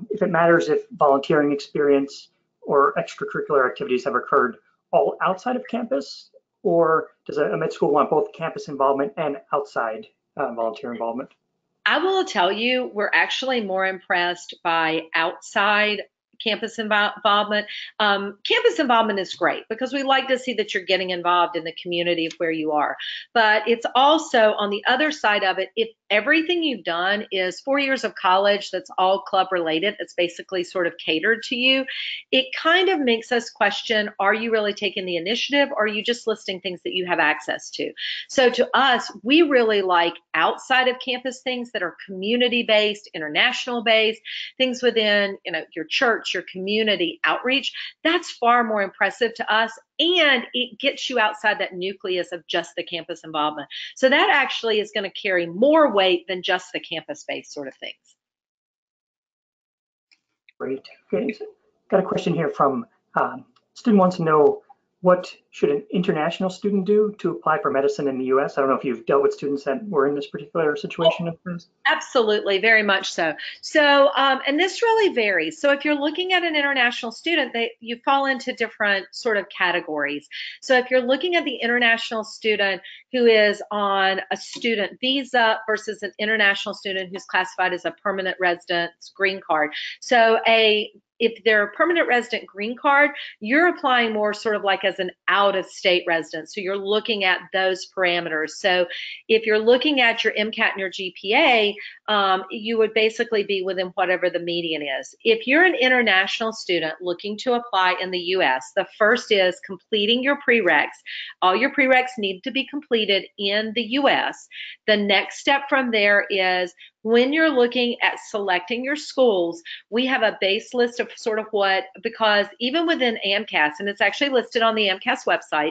if it matters if volunteering experience or extracurricular activities have occurred all outside of campus, or does a med school want both campus involvement and outside volunteer involvement? I will tell you, we're actually more impressed by outside campus involvement. Campus involvement is great because we like to see that you're getting involved in the community of where you are. But it's also on the other side of it, if everything you've done is 4 years of college that's all club related, it's basically sort of catered to you, it kind of makes us question, are you really taking the initiative, or are you just listing things that you have access to? So to us, we really like outside of campus things that are community based, international based, things within your church, your community outreach. That's far more impressive to us, and it gets you outside that nucleus of just the campus involvement. So that actually is going to carry more weight than just the campus-based sort of things. Great. Okay. So got a question here from student wants to know what should an international student do to apply for medicine in the US? I don't know if you've dealt with students that were in this particular situation in the past. Absolutely, very much so. So, and this really varies. So, if you're looking at an international student, you fall into different sort of categories. So, if you're looking at the international student who is on a student visa versus an international student who's classified as a permanent residence green card. So, if they're a permanent resident green card, you're applying more sort of like as an out-of-state resident. So, you're looking at those parameters. So, if you're looking at your MCAT and your GPA, you would basically be within whatever the median is. If you're an international student looking to apply in the US, the first is completing your prereqs. All your prereqs need to be completed in the US. The next step from there is when you're looking at selecting your schools, we have a base list of sort of because even within AMCAS, and it's actually listed on the AMCAS website,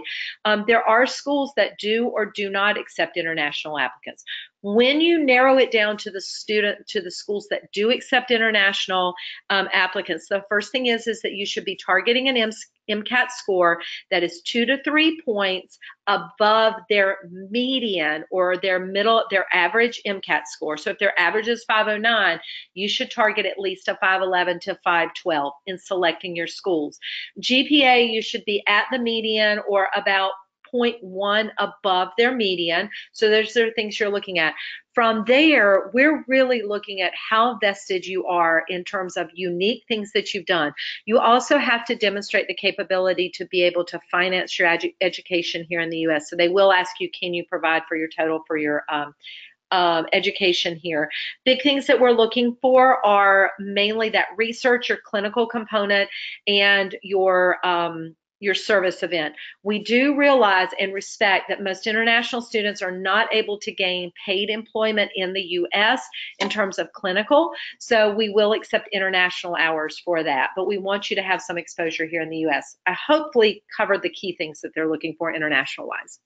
there are schools that do or do not accept international applicants. When you narrow it down to the schools that do accept international applicants, the first thing is that you should be targeting an MCAT score that is 2 to 3 points above their median or their average MCAT score. So if their average is 509, you should target at least a 511 to 512 in selecting your schools. GPA, you should be at the median or about 0.1 above their median. So those are things you're looking at. From there, we're really looking at how vested you are in terms of unique things that you've done. You also have to demonstrate the capability to be able to finance your education here in the US. So they will ask you, can you provide for your total for your education here. Big things that we're looking for are mainly that research, your clinical component, and your service event. We do realize and respect that most international students are not able to gain paid employment in the US in terms of clinical, so we will accept international hours for that, but we want you to have some exposure here in the US. I hopefully covered the key things that they're looking for international-wise.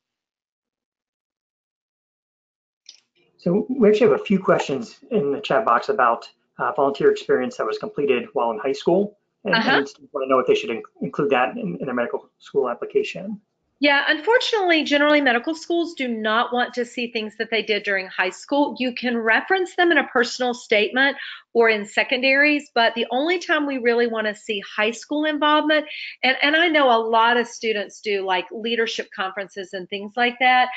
So we actually have a few questions in the chat box about volunteer experience that was completed while in high school. And want to know if they should include that in their medical school application. Yeah, unfortunately, generally medical schools do not want to see things that they did during high school. You can reference them in a personal statement or in secondaries, but the only time we really want to see high school involvement, and I know a lot of students do like leadership conferences and things like that,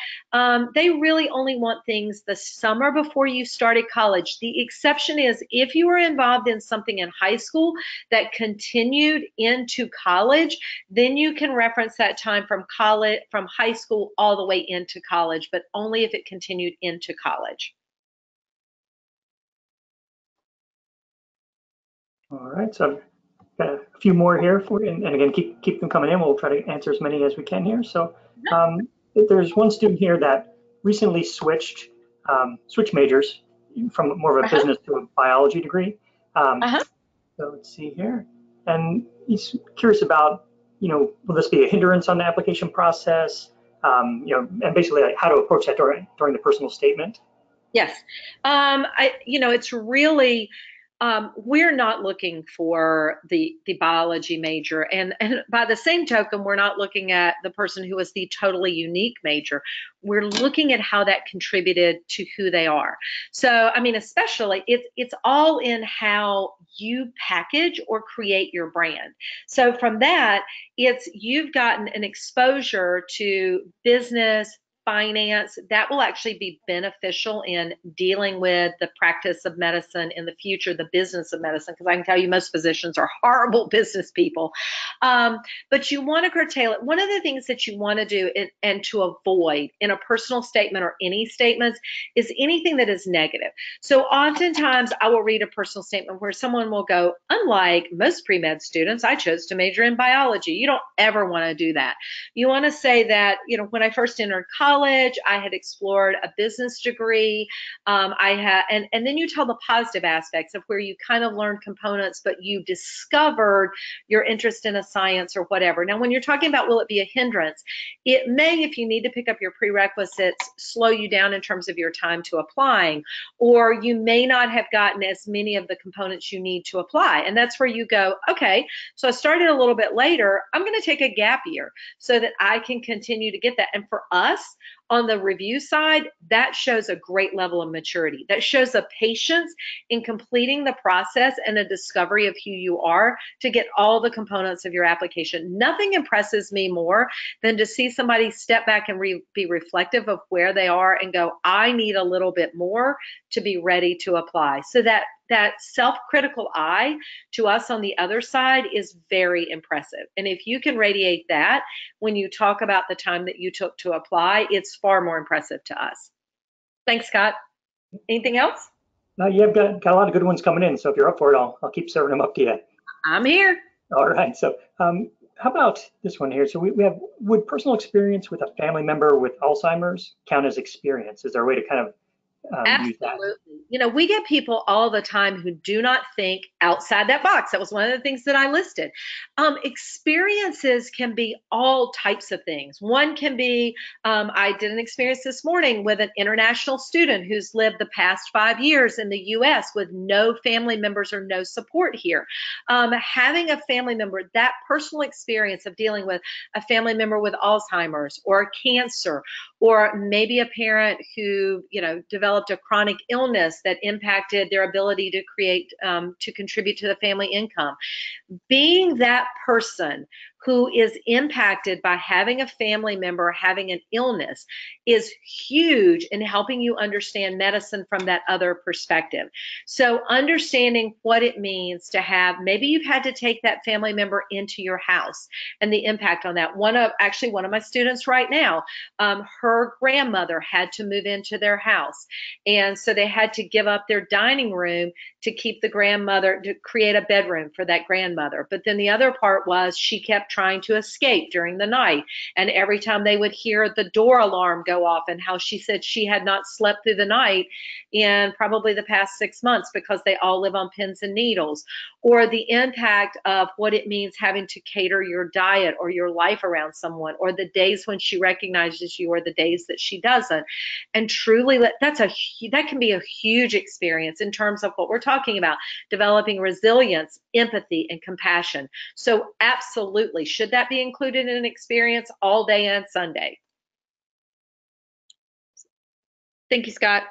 they really only want things the summer before you started college. The exception is if you were involved in something in high school that continued into college, then you can reference that time from high school all the way into college, but only if it continued into college. All right, so I've got a few more here for you, and again, keep them coming in. We'll try to answer as many as we can here. So there's one student here that recently switched majors from more of a business to a biology degree. So let's see here, and he's curious about, will this be a hindrance on the application process? And basically like how to approach that during the personal statement. Yes, it's really. We're not looking for the biology major, and by the same token, we're not looking at the person who was the totally unique major. We're looking at how that contributed to who they are. So, I mean, especially it's all in how you package or create your brand. So from that, you've gotten an exposure to business, finance, that will actually be beneficial in dealing with the practice of medicine in the future, the business of medicine, because I can tell you most physicians are horrible business people. But you want to curtail it. One of the things that you want to do and to avoid in a personal statement or any statements is anything that is negative. So oftentimes I will read a personal statement where someone will go, unlike most pre-med students, I chose to major in biology. You don't ever want to do that. You want to say that, when I first entered college, college. I had explored a business degree. And then you tell the positive aspects of where you kind of learned components, but you discovered your interest in a science or whatever. Now, when you're talking about will it be a hindrance, it may, if you need to pick up your prerequisites, slow you down in terms of your time to applying, or you may not have gotten as many of the components you need to apply. And that's where you go, okay, so I started a little bit later. I'm going to take a gap year so that I can continue to get that. And for us, on the review side, that shows a great level of maturity. That shows a patience in completing the process and a discovery of who you are to get all the components of your application. Nothing impresses me more than to see somebody step back and be reflective of where they are and go, I need a little bit more to be ready to apply. So that self-critical eye to us on the other side is very impressive. And if you can radiate that when you talk about the time that you took to apply, it's far more impressive to us. Thanks, Scott. Anything else? Yeah, I've got a lot of good ones coming in. So if you're up for it, I'll keep serving them up to you. I'm here. All right. So how about this one here? So we have, would personal experience with a family member with Alzheimer's count as experience? Is there a way to kind of use that? Absolutely. You know, we get people all the time who do not think outside that box. That was one of the things that I listed. Experiences can be all types of things. One can be, I did an experience this morning with an international student who's lived the past 5 years in the US with no family members or no support here. Having a family member, that personal experience of dealing with a family member with Alzheimer's or cancer, or maybe a parent who, you know, developed a chronic illness that impacted their ability to create, to contribute to the family income. Being that person who is impacted by having a family member having an illness is huge in helping you understand medicine from that other perspective. So understanding what it means to have, maybe you've had to take that family member into your house and the impact on that. One of my students right now, her grandmother had to move into their house. And so they had to give up their dining room to keep the grandmother, to create a bedroom for that grandmother. But then the other part was she kept trying to escape during the night. And every time they would hear the door alarm go off, and how she said she had not slept through the night in probably the past 6 months because they all live on pins and needles, or the impact of what it means having to cater your diet or your life around someone, or the days when she recognizes you or the days that she doesn't. And truly, that can be a huge experience in terms of what we're talking about, developing resilience, empathy, and compassion. So absolutely, should that be included in an experience all day and Sunday? Thank you, Scott.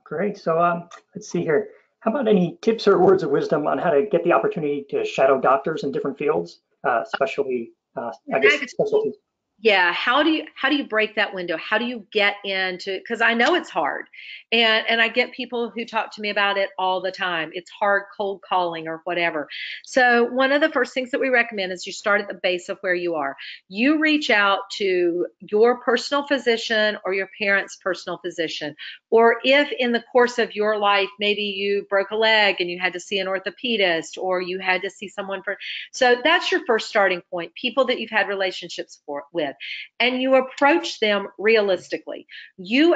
Great. So let's see here. How about any tips or words of wisdom on how to get the opportunity to shadow doctors in different fields, especially, I guess, specialties? Yeah, how do you break that window? How do you get into, because I know it's hard, and I get people who talk to me about it all the time. It's hard cold calling or whatever. So one of the first things that we recommend is you start at the base of where you are. You reach out to your personal physician or your parents' personal physician, or if in the course of your life maybe you broke a leg and you had to see an orthopedist, or you had to see someone for, so that's your first starting point, people that you've had relationships with. And you approach them realistically. You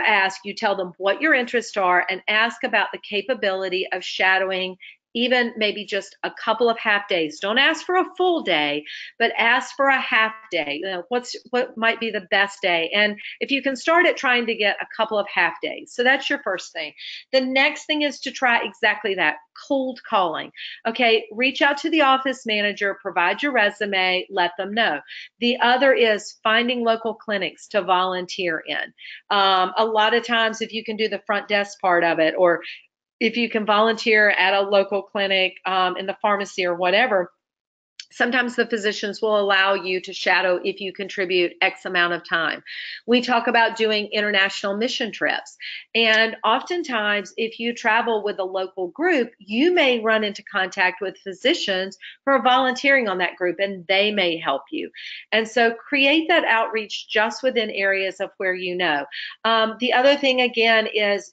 tell them what your interests are, and ask about the capability of shadowing even maybe just a couple of half days. Don't ask for a full day, but ask for a half day. You know, what might be the best day? And if you can start at trying to get a couple of half days. So that's your first thing. The next thing is to try exactly that, cold calling. Okay, reach out to the office manager, provide your resume, let them know. The other is finding local clinics to volunteer in. A lot of times, if you can do the front desk part of it, or if you can volunteer at a local clinic, in the pharmacy or whatever, sometimes the physicians will allow you to shadow if you contribute X amount of time. We talk about doing international mission trips. And oftentimes, if you travel with a local group, you may run into contact with physicians who are volunteering on that group, and they may help you. And so create that outreach just within areas of where you know. The other thing, again, is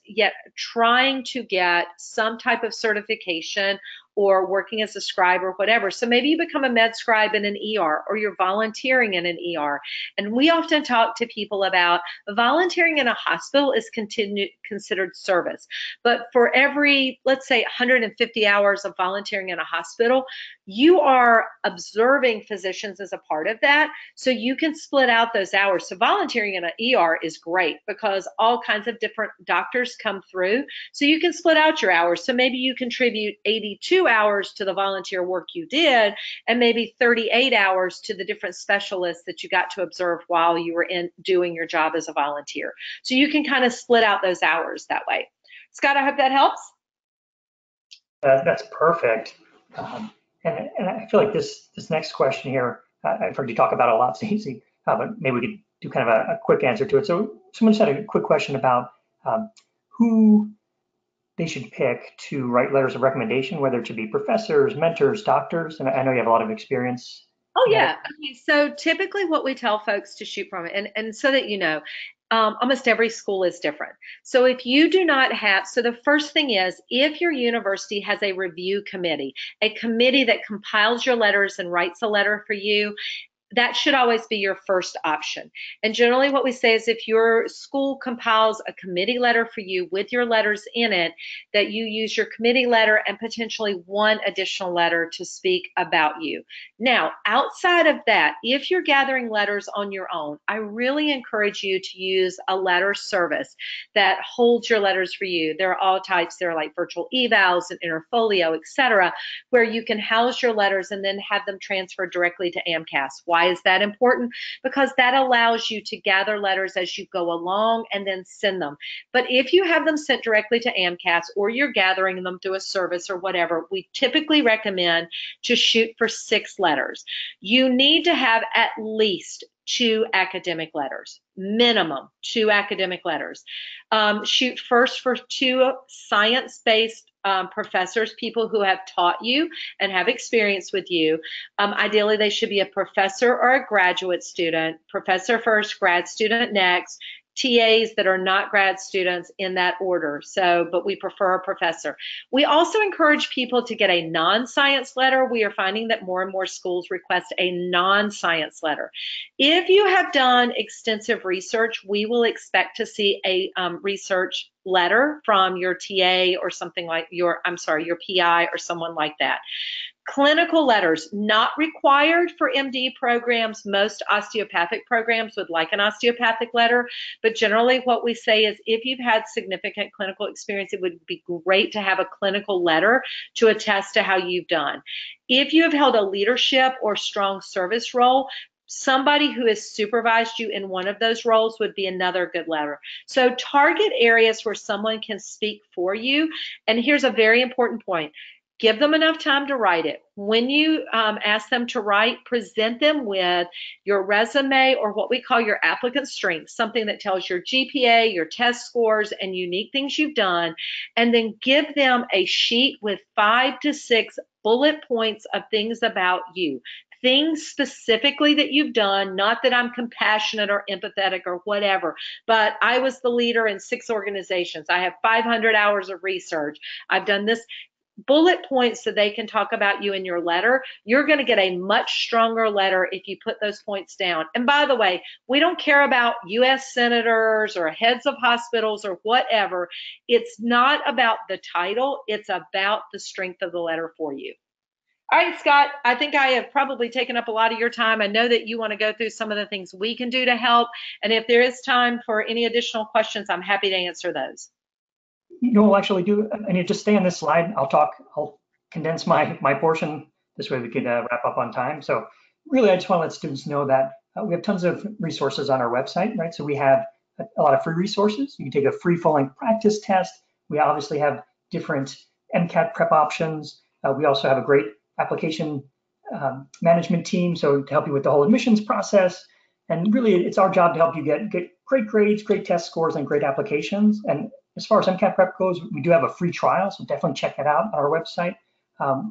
trying to get some type of certification or working as a scribe or whatever. So maybe you become a med scribe in an ER, or you're volunteering in an ER. And we often talk to people about volunteering in a hospital is considered service. But for every, let's say, 150 hours of volunteering in a hospital, you are observing physicians as a part of that. So you can split out those hours. So volunteering in an ER is great because all kinds of different doctors come through. So you can split out your hours. So maybe you contribute 82 hours to the volunteer work you did, and maybe 38 hours to the different specialists that you got to observe while you were in doing your job as a volunteer. So you can kind of split out those hours that way. Scott, I hope that helps. That's perfect. And I feel like this next question here, I've heard you talk about it a lot, Stacey, but maybe we could do kind of a quick answer to it. So someone just had a quick question about who they should pick to write letters of recommendation, whether it should be professors, mentors, doctors, and I know you have a lot of experience. Oh, yeah. Okay. So typically what we tell folks to shoot from, and so that you know, almost every school is different. So if you do not have, so the first thing is, if your university has a review committee, a committee that compiles your letters and writes a letter for you, that should always be your first option. And generally what we say is if your school compiles a committee letter for you with your letters in it, that you use your committee letter and potentially one additional letter to speak about you. Now, outside of that, if you're gathering letters on your own, I really encourage you to use a letter service that holds your letters for you. There are all types. There are like virtual evals and interfolio, etc., where you can house your letters and then have them transferred directly to AMCAS. Why is that important? Because that allows you to gather letters as you go along and then send them. But if you have them sent directly to AMCAS or you're gathering them through a service or whatever, we typically recommend to shoot for 6 letters. You need to have at least 2 academic letters, minimum 2 academic letters. Shoot first for 2 science-based professors, people who have taught you and have experience with you. Ideally, they should be a professor or a graduate student, professor first, grad student next, TAs that are not grad students in that order. So, but we prefer a professor. We also encourage people to get a non-science letter. We are finding that more and more schools request a non-science letter. If you have done extensive research, we will expect to see a research letter from your TA or something like your PI or someone like that. Clinical letters, not required for MD programs. Most osteopathic programs would like an osteopathic letter, but generally what we say is if you've had significant clinical experience, it would be great to have a clinical letter to attest to how you've done. If you have held a leadership or strong service role, somebody who has supervised you in one of those roles would be another good letter. So target areas where someone can speak for you. And here's a very important point. Give them enough time to write it. When you ask them to write, present them with your resume or what we call your applicant strengths, something that tells your GPA, your test scores, and unique things you've done, and then give them a sheet with 5 to 6 bullet points of things about you. Things specifically that you've done, not that I'm compassionate or empathetic or whatever, but I was the leader in 6 organizations. I have 500 hours of research. I've done this. Bullet points so they can talk about you in your letter. You're going to get a much stronger letter if you put those points down. And by the way, we don't care about U.S. senators or heads of hospitals or whatever. It's not about the title. It's about the strength of the letter for you. All right, Scott, I think I have probably taken up a lot of your time. I know that you want to go through some of the things we can do to help. And if there is time for any additional questions, I'm happy to answer those. We'll actually do, and you just stay on this slide. I'll condense my portion. This way we could wrap up on time. So really, I just want to let students know that we have tons of resources on our website, right? So we have a lot of free resources. You can take a free full-length practice test. We obviously have different MCAT prep options. We also have a great application management team, so to help you with the whole admissions process. And really, it's our job to help you get great grades, great test scores, and great applications. And as far as MCAT prep goes, we do have a free trial, so definitely check that out on our website.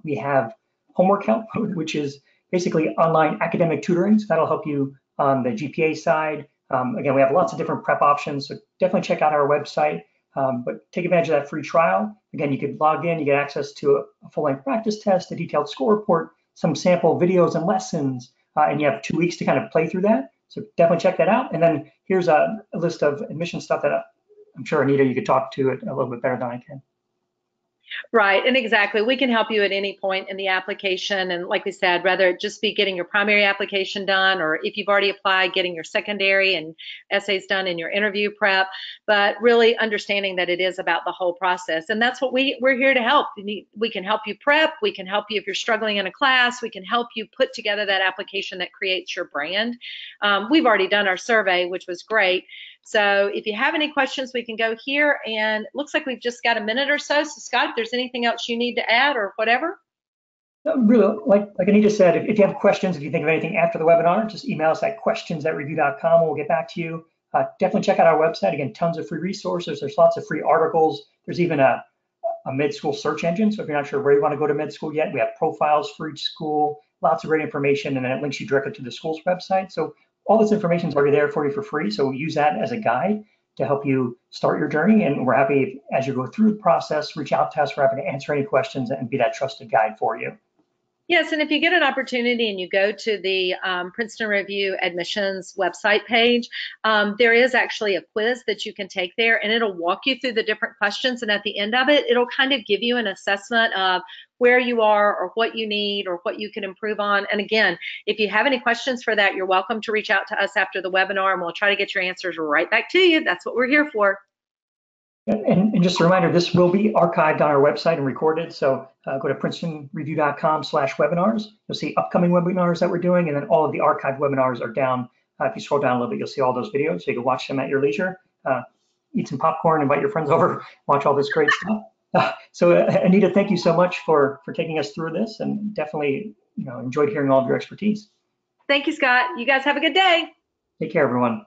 We have homework help, which is basically online academic tutoring, so that'll help you on the GPA side. Again, we have lots of different prep options, so definitely check out our website. But take advantage of that free trial. Again, you could log in, you get access to a full-length practice test, a detailed score report, some sample videos and lessons, and you have 2 weeks to kind of play through that. So definitely check that out. And then here's a list of admission stuff that I'm sure, Anita, you could talk to it a little bit better than I can. Right, and exactly. We can help you at any point in the application. And like we said, whether it just be getting your primary application done, or if you've already applied, getting your secondary and essays done in your interview prep, but really understanding that it is about the whole process. And that's what we're here to help. We can help you prep. We can help you if you're struggling in a class. We can help you put together that application that creates your brand. We've already done our survey, which was great. So if you have any questions, we can go here, and it looks like we've just got a minute or so. So Scott, if there's anything else you need to add or whatever. Really, like Anita said, if you have questions, if you think of anything after the webinar, just email us at questions@review.com and we'll get back to you. Definitely check out our website. Again, tons of free resources. There's lots of free articles. There's even a mid-school search engine. So if you're not sure where you want to go to mid-school yet, we have profiles for each school, lots of great information, and then it links you directly to the school's website. So all this information is already there for you for free. So use that as a guide to help you start your journey. And we're happy as you go through the process, reach out to us. We're happy to answer any questions and be that trusted guide for you. Yes, and if you get an opportunity and you go to the Princeton Review admissions website page, there is actually a quiz that you can take there, and it'll walk you through the different questions. And at the end of it, it'll kind of give you an assessment of where you are or what you need or what you can improve on. And again, if you have any questions for that, you're welcome to reach out to us after the webinar, and we'll try to get your answers right back to you. That's what we're here for. And just a reminder, this will be archived on our website and recorded. So go to princetonreview.com/webinars. You'll see upcoming webinars that we're doing, and then all of the archived webinars are down. If you scroll down a little bit, you'll see all those videos, so you can watch them at your leisure. Eat some popcorn, invite your friends over, watch all this great stuff. So Anita, thank you so much for taking us through this, and definitely enjoyed hearing all of your expertise. Thank you, Scott. You guys have a good day. Take care, everyone.